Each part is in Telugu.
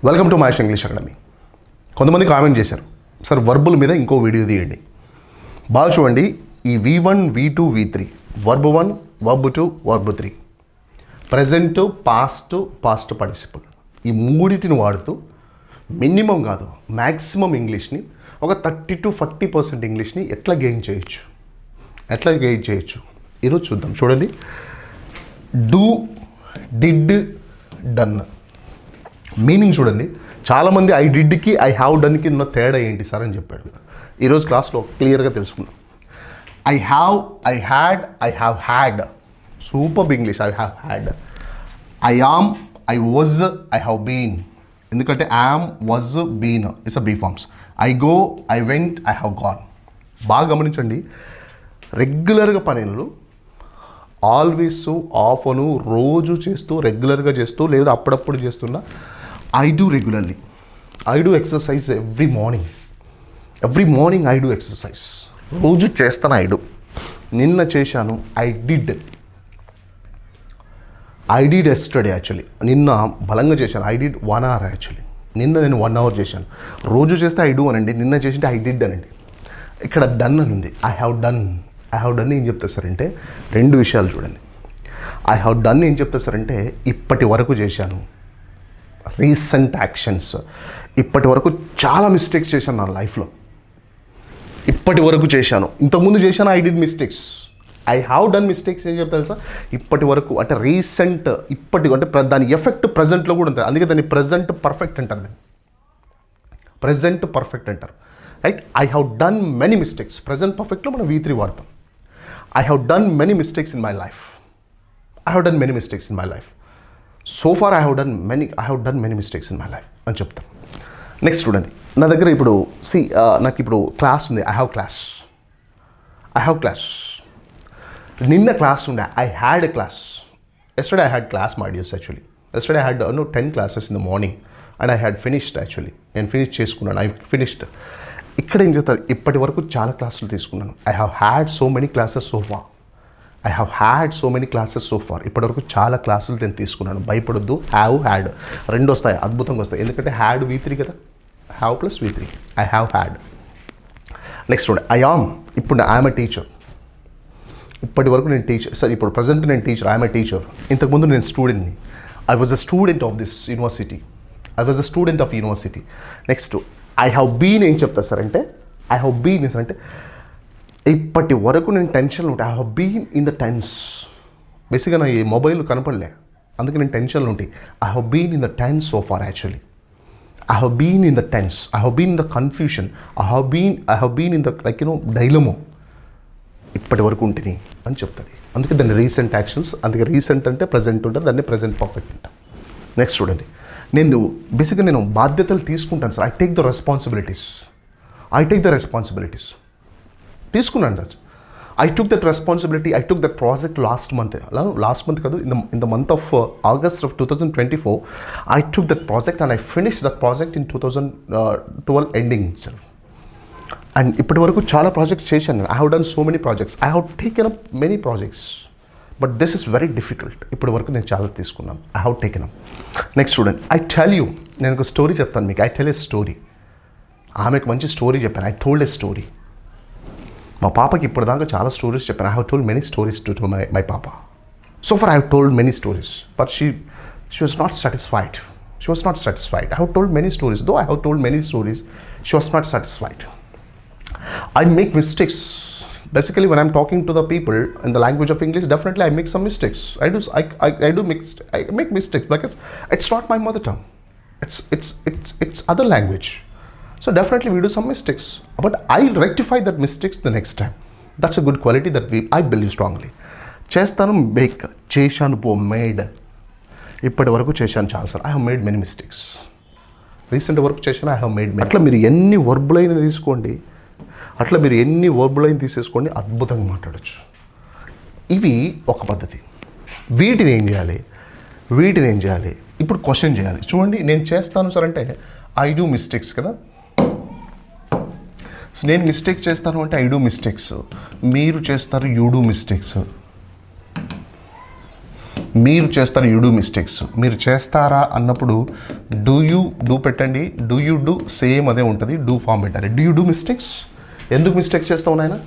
Welcome to Mahesh English academy. కొంతమంది కామెంట్ చేశారు, సార్ వర్బుల మీద ఇంకో వీడియో తీయండి. బాగా చూడండి, ఈ V1, V2, V3 verb 1, verb 2, verb 3 present, past, past participle ఈ మూడింటిని వాడుతూ మినిమం కాదు మ్యాక్సిమం ఇంగ్లీష్ని ఒక 30 to 40% ఇంగ్లీష్ని ఎట్లా గెయిన్ చేయొచ్చు ఈరోజు చూద్దాం. చూడండి, డూ, డిడ్, డన్ మీనింగ్ చూడండి. చాలామంది ఐ డిడ్కి ఐ హ్యావ్ డన్కి ఉన్న తేడా ఏంటి సార్ అని చెప్పాడు. ఈరోజు క్లాస్లో క్లియర్గా తెలుసుకుందాం. I have had super English. I have had. I am, I was, I have been. ఎందుకంటే am, was, been it's a be forms. I go, I went, I have gone. బాగా గమనించండి, రెగ్యులర్గా పనులు ఆల్వేస్, ఆఫ్ను రోజు చేస్తూ రెగ్యులర్గా చేస్తూ లేదా అప్పుడప్పుడు చేస్తున్నా I do regularly. I do exercise every morning I do exercise. రోజు చేస్తాను ఐ డూ. నిన్న చేశాను ఐ డిడ్ ఎస్టర్డే. యాక్చువల్లీ నిన్న బలంగా చేశాను ఐ డిడ్ 1 hour. యాక్చువల్లీ నిన్న నేను 1 hour చేశాను. రోజు చేస్తే ఐ డూ అనండి, నిన్న చేసింటే ఐ డిడ్ అనండి. ఇక్కడ డన్ అని ఉంది. ఐ హ్యావ్ డన్ ఏం చెప్తా సార్ అంటే రెండు విషయాలు చూడండి. ఐ హ్యావ్ డన్ ఏం చెప్తా సార్ అంటే ఇప్పటి వరకు చేశాను, రీసెంట్ యాక్షన్స్. ఇప్పటి వరకు చాలా మిస్టేక్స్ చేశాను నా లైఫ్లో. ఇప్పటి వరకు చేశాను, ఇంతకుముందు చేశాను I did mistakes. I have done mistakes ఏం చెప్తా తెలుసా, ఇప్పటి వరకు అంటే రీసెంట్, ఇప్పటి అంటే దాని ఎఫెక్ట్ ప్రజెంట్లో కూడా ఉంటుంది. అందుకే దాన్ని ప్రజెంట్ పర్ఫెక్ట్ అంటారు. Right. I have done many mistakes. Present పర్ఫెక్ట్లో మనం V3 వాడతాం. I have done many mistakes in my life. So far I have done many mistakes in my life అని చెప్తాం. నెక్స్ట్ చూడండి, నా దగ్గర ఇప్పుడు నాకు ఇప్పుడు క్లాస్ ఉంది. I have class. నిన్న క్లాస్ ఉండే. I had a class. Yesterday I had class modules actually. Yesterday I had 10 classes in the morning and I had finished actually. నేను ఫినిష్ చేసుకున్నాను. I finished. ఇక్కడ ఏం చెప్తారు, ఇప్పటి వరకు చాలా క్లాసులు తీసుకున్నాను. I have had so many classes so far. ఇప్పటివరకు చాలా క్లాసులు నేను తీసుకున్నాను. భయపడొద్దు, హ్యాడ్ రెండు వస్తాయి, అద్భుతంగా వస్తాయి. ఎందుకంటే హ్యాడ్ V3 కదా, have plus V3. I have had. Next చూడండి, ఐ ఆమ్. ఇప్పుడు ఐఎమ్ ఎ టీచర్. ఇప్పటి వరకు నేను టీచర్ సార్, ఇప్పుడు ప్రజెంట్ నేను టీచర్. I'm a teacher. ఇంతకుముందు నేను స్టూడెంట్ని. I was a student of this university. Next I have been ఏం చెప్తా సార్ అంటే ఐ హ్యావ్ బీన్ అంటే ఇప్పటి వరకు నేను టెన్షన్లో ఉంటాయి. I have been in the tense. బేసిక్గా నా ఈ మొబైల్ కనపడలే, అందుకే నేను టెన్షన్లో ఉంటాయి. I have been in the tense so far. Actually I have been in the tense. I have been in the confusion. I have been in the dilemma. ఇప్పటి వరకు ఉంటుంది అని చెప్తుంది. అందుకే దాన్ని రీసెంట్ యాక్షన్స్. అందుకే రీసెంట్ అంటే ప్రజెంట్ ఉంటుంది, దాన్ని ప్రజెంట్ పర్ఫెక్ట్ అంటాం. నెక్స్ట్ చూడండి, బేసిక్గా నేను బాధ్యతలు తీసుకుంటాను sir. I take the responsibilities తీసుకున్నాను sir. I took that responsibility. I took that project last month కాదు, in the month of August of 2024 I took that project and I finish that project in 2012 ending sir. And ఇప్పటి వరకు చాలా ప్రాజెక్ట్స్ చేశాను. I have done so many projects. I have taken up many projects, but this is very difficult. ఇప్పటి వరకు నేను చాలా తీసుకున్నాను. I have taken up. Next student, I tell you. నేను ఒక స్టోరీ చెప్తాను మీకు. I tell a story. ఆమెకు మంచి స్టోరీ చెప్పాను. I told a story. మా పాపకి ఇప్పటిదాకా చాలా స్టోరీస్ చెప్పాను. I have told many stories to my పాప. So far I have told many stories, but she was not satisfied. I have told many stories. Though I have told many stories, she was not satisfied. I make mistakes. Basically, when I'm talking to the people in the language of English, definitely I make some mistakes. I make mistakes because it's not my mother tongue. It's other language. So definitely we do some mistakes. But I'll rectify that mistakes the next time. That's a good quality that I believe strongly. చేస్తాను, మేక్, చేశాను, మేడ్. ఇప్పటి వరకు చేశాను చాలా sir. I have made many mistakes. Recent work చేశాను. I have made many. అట్లా మీరు ఎన్ని వర్బులైన తీసుకోండి, తీసేసుకోండి, అద్భుతంగా మాట్లాడచ్చు. ఇవి ఒక పద్ధతి. వీటిని ఏం చేయాలి? ఇప్పుడు క్వశ్చన్ చేయాలి. చూడండి, నేను చేస్తాను సార్ అంటే ఐ డూ మిస్టేక్స్ కదా. సో నేను మిస్టేక్ చేస్తాను అంటే ఐ డూ మిస్టేక్స్. మీరు చేస్తారు యూ డూ మిస్టేక్స్. మీరు చేస్తారు, యూ డూ మిస్టేక్స్. మీరు చేస్తారా అన్నప్పుడు డూ పెట్టండి, యూ డూ సేమ్ అదే ఉంటుంది, డూ ఫామ్ పెట్టాలి. Do you do mistakes? ఎందుకు మిస్టేక్స్ చేస్తావు నాయన?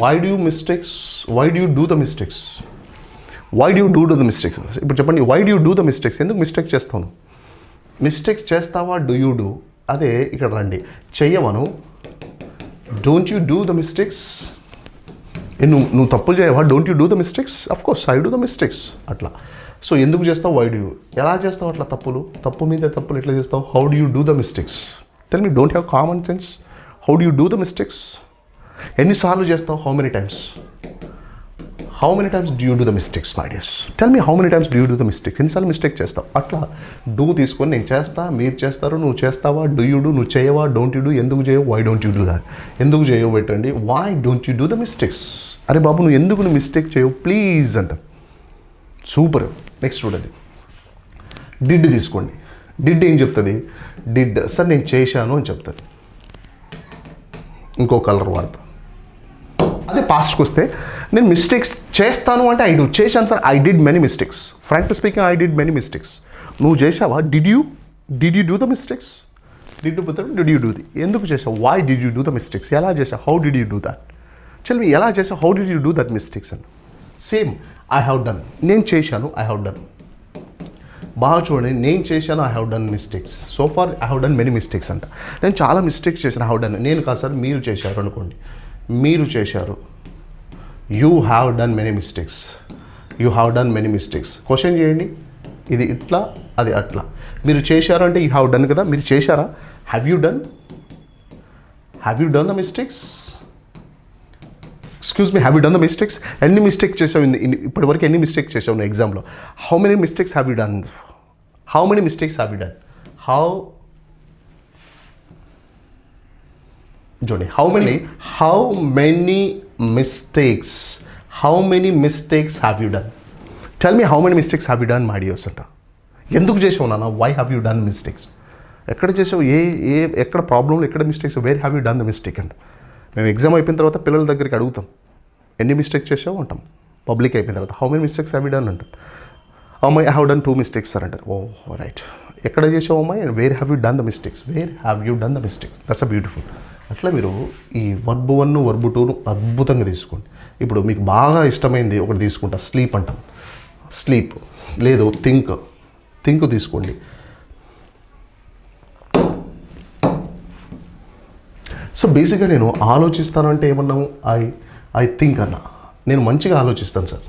Why do you mistakes? Why do you do the mistakes? Why do you do the mistakes? ఇప్పుడు చెప్పండి, why do you do the mistakes? ఎందుకు మిస్టేక్ చేస్తాను? మిస్టేక్స్ చేస్తావా, డూ యూ డూ? అదే ఇక్కడ రండి, చెయ్యవను, don't you do the mistakes? నువ్వు తప్పులు చేయవా? Don't you do the mistakes? Of course I do the mistakes. అట్లా. సో ఎందుకు చేస్తావు? Why do you? ఎలా చేస్తావు అట్లా తప్పులు? తప్పు మీద తప్పులు ఎట్లా చేస్తావు? How do you do the mistakes? Tell me, don't have common sense? How do you do the mistakes? ఎన్నిసార్లు చేస్తావు? How many times? How many times do you do the mistakes my dears? Tell me, how many times do you do the mistakes? ఎన్నిసార్లు మిస్టేక్ చేస్తావు? అట్లా డూ తీసుకొని నేను చేస్తా, మీరు చేస్తారు, నువ్వు చేస్తావా, డూ యూ డూ, నువ్వు చేయవా, డోంట్ యూ డూ, ఎందుకు చేయవు, why don't you do that? ఎందుకు చేయవు పెట్టండి, why don't you do the mistakes? అరే బాబు, నువ్వు ఎందుకు మిస్టేక్ చేయవు ప్లీజ్ అంట. సూపర్. నెక్స్ట్ చూడండి, డిడ్ తీసుకోండి. డిడ్ ఏం చెప్తుంది? డిడ్ సార్ నేను చేశాను అని చెప్తుంది. ఇంకో కలర్ వాడతా. అదే పాస్ట్కి వస్తే నేను మిస్టేక్స్ చేస్తాను అంటే ఐ డూ. చేశాను sir, I did many mistakes. Frankly speaking, I did many mistakes. నువ్వు చేసావా? Did you do the mistakes? Did you do the? ఎందుకు చేసావు? Why did you do the mistakes? ఎలా చేసావు? How did you do that? చల్ ఎలా చేసావు? How did you do that mistakes అని. Same, I have done. నేను చేశాను, ఐ హ్యావ్ డన్. బాగా చూడండి, నేను చేశాను, I have done mistakes. So far I have done many mistakes అంట. నేను చాలా మిస్టేక్స్ చేశాను, ఐ హ్యావ్ డన్. నేను కాదు సార్, మీరు చేశారు అనుకోండి. మీరు చేశారు, you have done many mistakes. You have done many mistakes. Question చేయండి, ఇది ఇట్లా, అది అట్లా. మీరు చేశారు అంటే యూ హ్యావ్ డన్ కదా, మీరు చేశారా? Have you done? Have you done the mistakes? Excuse me, have you done the mistakes? ఎన్ని మిస్టేక్ చేసావు ఇప్పటివరకు? ఎన్ని మిస్టేక్ చేసావు నువ్వు ఎగ్జామ్లో? How many mistakes have you done? How many mistakes have you done? చూడండి, how many mistakes have you done? Tell me, how many mistakes have you done my dears అంట. ఎందుకు చేసావు నాన్న? Why have you done mistakes? ఎక్కడ చేసావు? ఎక్కడ ప్రాబ్లంలో, ఎక్కడ mistakes, wear have you done the mistake అంట. మేము ఎగ్జామ్ అయిపోయిన తర్వాత పిల్లల దగ్గరికి అడుగుతాం, ఎన్ని మిస్టేక్ చేసావు అంటాం. పబ్లిక్ అయిపోయిన తర్వాత how many mistakes have you done అంటాం. అమ్మాయి I have done 2 mistakes sir అంటారు. ఓ రైట్, ఎక్కడ చేసావు అమ్మాయి? And wear have you done the mistakes? Wear have you done the mistake? That's a beautiful. అట్లా మీరు ఈ వర్బ్ 1, వర్బ్ 2ను అద్భుతంగా తీసుకోండి. ఇప్పుడు మీకు బాగా ఇష్టమైంది ఒకటి తీసుకుంటా, స్లీప్ అంటాం. స్లీప్ లేదు, థింక్ తీసుకోండి. సో బేసిక్గా నేను ఆలోచిస్తాను అంటే ఏమన్నాము? ఐ థింక్ అన్నా. నేను మంచిగా ఆలోచిస్తాను sir.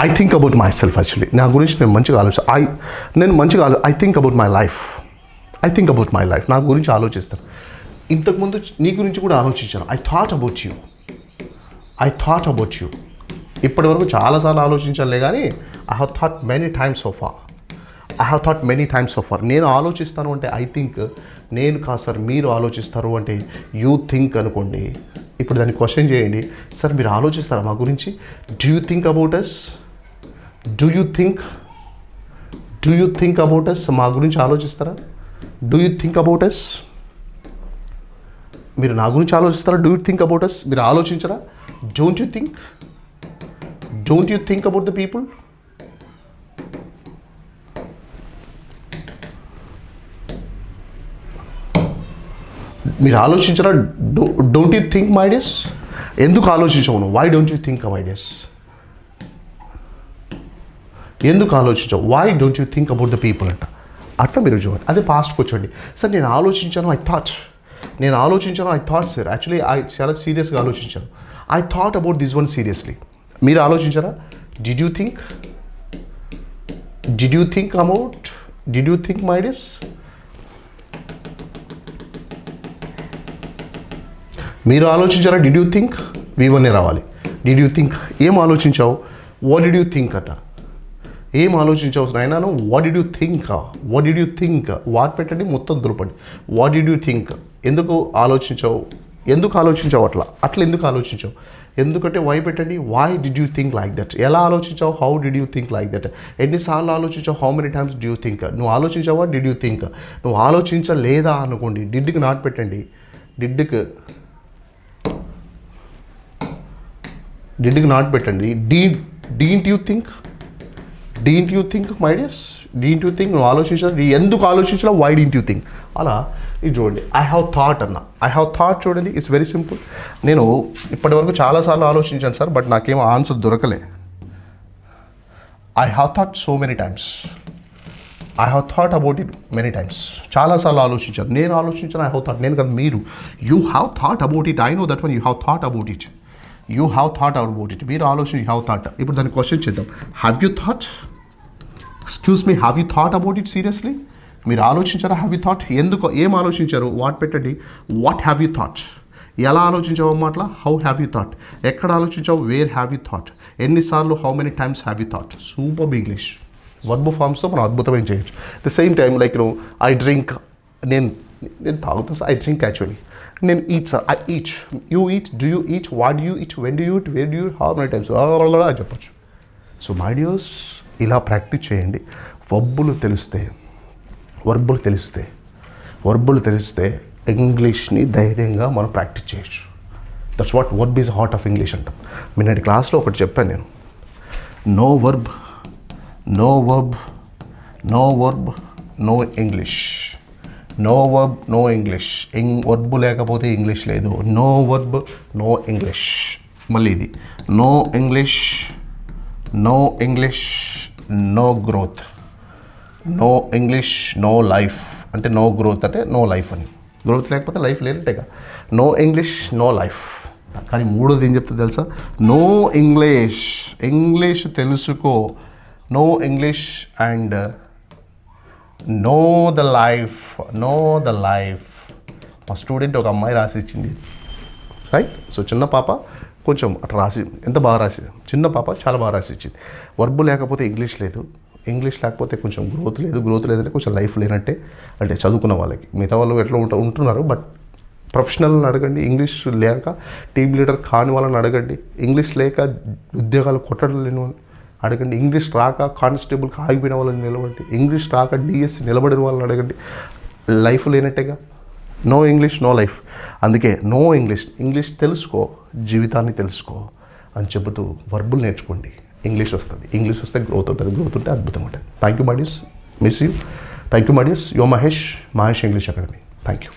I think about myself. Actually నా గురించి నేను మంచిగా I think about my life. నా గురించి ఆలోచిస్తాను. ఇంతకుముందు నీ గురించి కూడా ఆలోచించాను. I thought about you. ఇప్పటి వరకు చాలాసార్లు ఆలోచించాలే కానీ I have thought many times so far. నేను ఆలోచిస్తాను అంటే ఐ థింక్. నేను కాదు సార్, మీరు ఆలోచిస్తారు అంటే యూ థింక్ అనుకోండి. ఇప్పుడు దాన్ని క్వశ్చన్ చేయండి, సార్ మీరు ఆలోచిస్తారా మా గురించి? Do you think about us? Do you think about us? మా గురించి ఆలోచిస్తారా? Do you think about us? మీరు నా గురించి ఆలోచిస్తారా? Do you think about us? మీరు ఆలోచించరా? Don't you think about the people? మీరు ఆలోచించరా? Don't you think my dears? ఎందుకు ఆలోచించవు? Why don't you think my dears? ఎందుకు ఆలోచించవు? Why don't you think about the people అంట. అట్లా మీరు చూడండి. అదే పాస్ట్కి వచ్చండి, సార్ నేను ఆలోచించాను, ఐ థాట్ సార్. యాక్చువల్లీ చాలా సీరియస్గా ఆలోచించాను. I thought about this one seriously. మీరు ఆలోచించారా? Did you think my dears? మీరు ఆలోచించారా? Did you think? V1 రావాలి. Did you think? ఏం ఆలోచించావు? వాట్ డిడ్ యూ థింక్ అట. ఏం ఆలోచించావు నాయనా? What did you think? What పెట్టండి, మొత్తం దులపండి. What did you think? ఎందుకు ఆలోచించావు అట్లా ఎందుకు ఆలోచించావు? ఎందుకంటే వై పెట్టండి. Why did you think like that? ఎలా ఆలోచించావు? How did you think like that? ఎన్నిసార్లు ఆలోచించావు? How many times do you think? నువ్వు ఆలోచించావా? Did you think? నువ్వు ఆలోచించలేదా అనుకోండి, డిడ్కి నాట్ పెట్టండి. డిడ్కి డిడ్కి నాట్ పెట్టండి. Don't you think my dears, don't you think, నువ్వు ఆలోచించాలి, ఎందుకు ఆలోచించాలో, వై డీంట్ యూ థింక్, అలా ఇది చూడండి. ఐ హ్యావ్ థాట్ అన్న, ఐ హ్యావ్ థాట్ చూడండి, ఇట్స్ వెరీ సింపుల్. నేను ఇప్పటివరకు చాలాసార్లు ఆలోచించాను సార్, బట్ నాకేమో ఆన్సర్ దొరకలే. I have thought so many times, I have thought about it many times. చాలాసార్లు ఆలోచించాను, నేను ఆలోచించాను, ఐ హ్యావ్ థాట్, నేను కదా మీరు. You have thought about it, I know that one, you have thought about it, you have thought about it, మీరు ఆలోచన, యూ హ్యావ్ థాట్. ఇప్పుడు దాన్ని క్వశ్చన్ చేద్దాం. Have you thought, excuse me, have you thought about it seriously? మీరు ఆలోచించారా? హ్యావ్ యూ థాట్, ఎందుకు, ఏం ఆలోచించారు, వాట్ పెట్టండి, వాట్ హ్యావ్ యూ థాట్, ఎలా ఆలోచించావు అన్నమాట, హౌ హ్యావ్ యూ థాట్, ఎక్కడ ఆలోచించావు, వేర్ హ్యావ్ యూ థాట్, ఎన్నిసార్లు, how many times have you thought. Super English verb ఫామ్స్తో మనం అద్భుతమైన చేయొచ్చు. The same time like I drink, నేను తాగుతాను సార్, ఐ డ్రింక్ యాక్చువల్లీ, నేను eat sir, I eat, you eat, do you eat, what do you eat, when do you eat, where do you, how many times అని చెప్పచ్చు. సో మై డియర్స్, ఇలా ప్రాక్టీస్ చేయండి. వర్బులు తెలిస్తే ఇంగ్లీష్ని ధైర్యంగా మనం ప్రాక్టీస్ చేయొచ్చు. That's what verb is heart of English అంటాం. నిన్నటి క్లాస్లో ఒకటి చెప్పాను నేను, no verb no English, no verb no English, verb లేకపోతే ఇంగ్లీష్ లేదు. No verb no English. మళ్ళీ ఇది, no English no growth, no English no life. అంటే నో గ్రోత్ అంటే నో లైఫ్ అని, గ్రోత్ లేకపోతే లైఫ్ లేదంటేగా. No English no life. కానీ మూడోది ఏం చెప్తుంది తెలుసా, నో ఇంగ్లీష్ తెలుసుకో, no English and know the life. మా స్టూడెంట్ ఒక అమ్మాయి రాసి ఇచ్చింది, రైట్. సో చిన్న పాప కొంచెం అట్లా రాసి, ఎంత బాగా రాసి, చిన్న పాప చాలా బాగా రాసి ఇచ్చింది. వర్బ్ లేకపోతే ఇంగ్లీష్ లేదు, ఇంగ్లీష్ లేకపోతే కొంచెం గ్రోత్ లేదంటే కొంచెం లైఫ్ లేనట్టే. అంటే చదువుకున్న వాళ్ళకి, మిగతా వాళ్ళు ఎట్లా ఉంటున్నారు, బట్ ప్రొఫెషనల్ని అడగండి, ఇంగ్లీష్ లేక టీమ్ లీడర్ కాని వాళ్ళని అడగండి, ఇంగ్లీష్ లేక ఉద్యోగాలు కొట్టడం లేని వాళ్ళని అడగండి, ఇంగ్లీష్ రాక కానిస్టేబుల్కి ఆగిపోయిన వాళ్ళని నిలబడి, ఇంగ్లీష్ రాక డిఎస్సి నిలబడిన వాళ్ళని అడగండి. లైఫ్ లేనట్టేగా. No English no life. అందుకే నో ఇంగ్లీష్ తెలుసుకో, జీవితాన్ని తెలుసుకో అని చెబుతూ వర్బులు నేర్చుకోండి. ఇంగ్లీష్ వస్తే గ్రోత్ ఉంటుంది, గ్రోత్ ఉంటే అద్భుతంగా ఉంటుంది. Thank you my dears, miss you. Thank you my dears. Your Mahesh English Academy. Thank you.